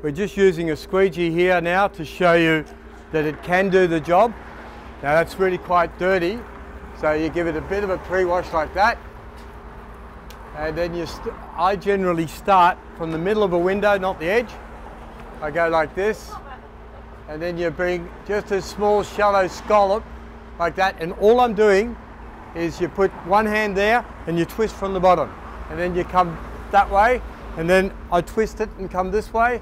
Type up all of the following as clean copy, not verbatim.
We're just using a squeegee here now to show you that it can do the job. Now that's really quite dirty, so you give it a bit of a pre-wash like that, and then I generally start from the middle of a window, not the edge. I go like this, and then you bring just a small shallow scallop like that, and all I'm doing is you put one hand there and you twist from the bottom, and then you come that way, and then I twist it and come this way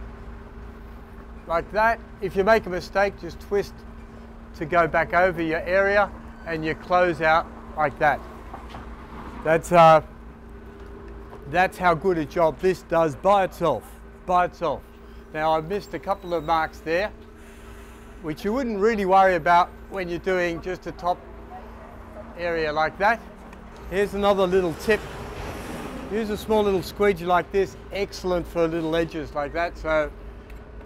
like that. If you make a mistake, just twist to go back over your area and you close out like that. That's how good a job this does by itself. Now I've missed a couple of marks there, which you wouldn't really worry about when you're doing just a top area like that. Here's another little tip. Use a small little squeegee like this, excellent for little edges like that. So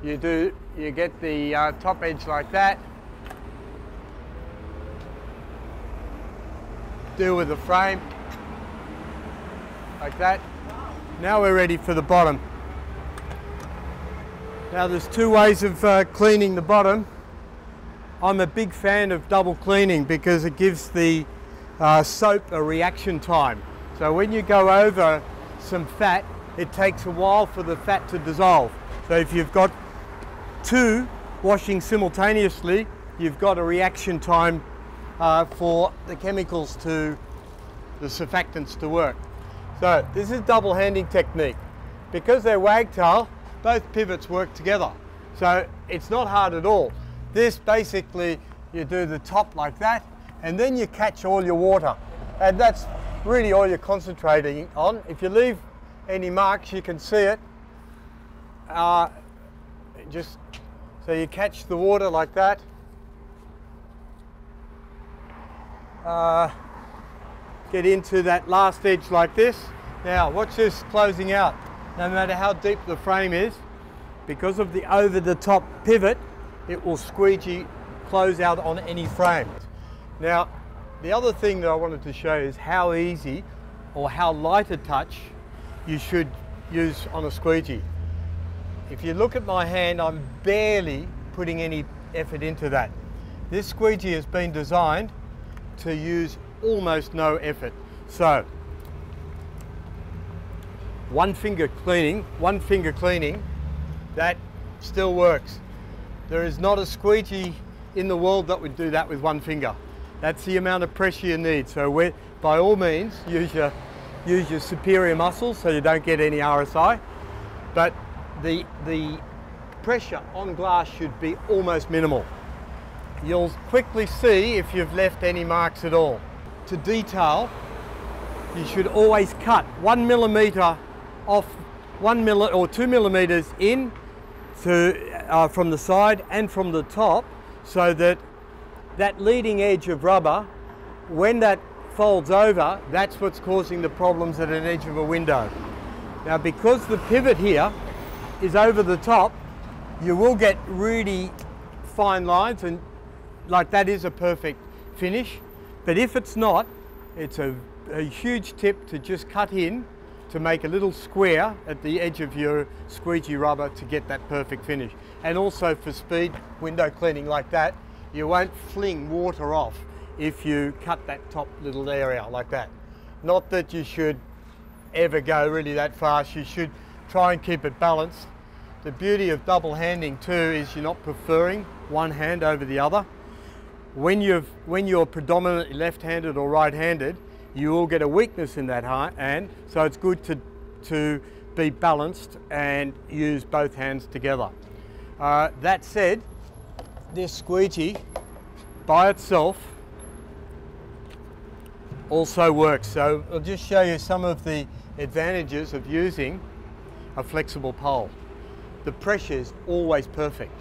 you get the top edge like that. Deal with the frame like that. Now we're ready for the bottom. Now there's two ways of cleaning the bottom. I'm a big fan of double cleaning because it gives the soap a reaction time. So when you go over some fat, it takes a while for the fat to dissolve. So if you've got two washing simultaneously, you've got a reaction time for the chemicals the surfactants to work. So this is double handing technique. Because they're wagtail, both pivots work together. So it's not hard at all. This basically, you do the top like that, and then you catch all your water. And that's really all you're concentrating on. If you leave any marks, you can see it. Just so you catch the water like that. Get into that last edge like this. Now watch this closing out. No matter how deep the frame is, because of the over the top pivot, it will squeegee close out on any frame. Now the other thing that I wanted to show is how easy or how light a touch you should use on a squeegee. If you look at my hand, I'm barely putting any effort into that. This squeegee has been designed to use almost no effort. So one finger cleaning, that still works. There is not a squeegee in the world that would do that with one finger. That's the amount of pressure you need. So by all means, use your superior muscles so you don't get any RSI. But the pressure on glass should be almost minimal. You'll quickly see if you've left any marks at all. To detail, you should always cut 1 millimeter off, 2 millimeters in from the side and from the top, so that that leading edge of rubber, when that folds over, that's what's causing the problems at an edge of a window. Now because the pivot here is over the top, you will get really fine lines, and like that is a perfect finish. But if it's not, it's a huge tip to just cut in to make a little square at the edge of your squeegee rubber to get that perfect finish. And also for speed window cleaning like that, you won't fling water off if you cut that top little area like that. Not that you should ever go really that fast, you should try and keep it balanced. The beauty of double handing too is you're not preferring one hand over the other. When you're predominantly left-handed or right-handed, you will get a weakness in that hand, so it's good to be balanced and use both hands together. That said, this squeegee by itself also works. So I'll just show you some of the advantages of using a flexible pole. The pressure is always perfect.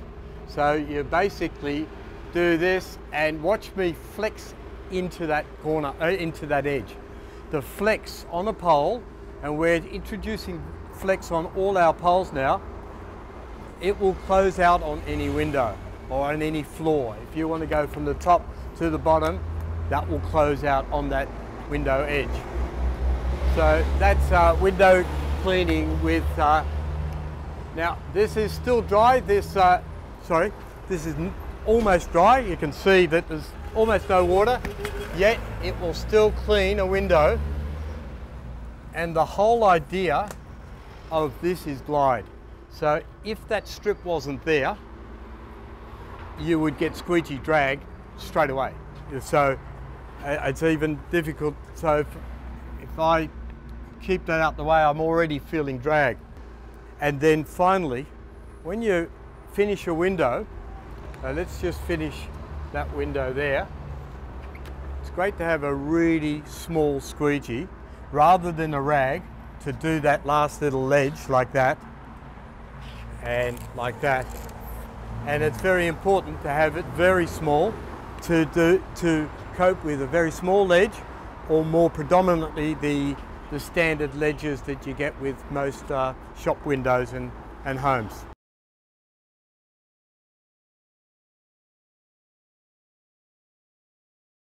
So you basically do this and watch me flex into that corner, into that edge. The flex on a pole, and we're introducing flex on all our poles now, it will close out on any window or on any floor. If you want to go from the top to the bottom, that will close out on that window edge. So that's window cleaning with double handing. Now this is still dry. This is almost dry. You can see that there's almost no water, yet it will still clean a window. And the whole idea of this is glide. So if that strip wasn't there, you would get squeegee drag straight away. So it's even difficult. So if I keep that out the way, I'm already feeling drag. And then finally, when you finish a window, let's just finish that window there. It's great to have a really small squeegee rather than a rag to do that last little ledge like that and like that. And it's very important to have it very small to cope with a very small ledge, or more predominantly the standard ledges that you get with most shop windows and homes.